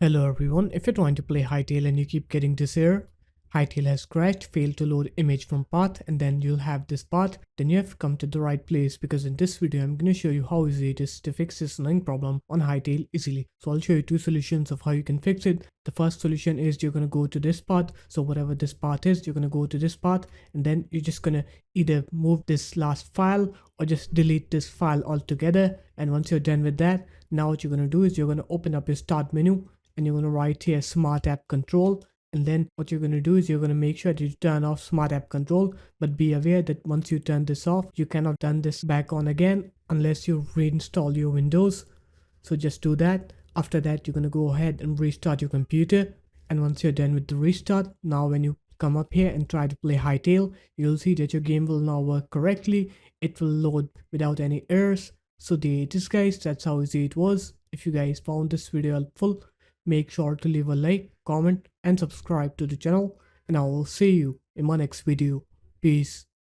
Hello everyone, if you're trying to play Hytale and you keep getting this error, Hytale has crashed, failed to load image from path, and then you'll have this path, then you have come to the right place because in this video I'm going to show you how easy it is to fix this annoying problem on Hytale easily. So I'll show you two solutions of how you can fix it. The first solution is you're going to go to this path, so whatever this path is, you're going to go to this path and then you're just going to either move this last file or just delete this file altogether. And once you're done with that, now what you're going to do is you're going to open up your start menu and you're going to write here smart app control, and then what you're going to do is you're going to make sure that you turn off smart app control, but be aware that once you turn this off you cannot turn this back on again unless you reinstall your Windows. So just do that. After that you're going to go ahead and restart your computer, and once you're done with the restart, now when you come up here and try to play Hytale, you'll see that your game will now work correctly. It will load without any errors. So there it is guys, that's how easy it was. If you guys found this video helpful, make sure to leave a like, comment and subscribe to the channel, and I will see you in my next video. Peace.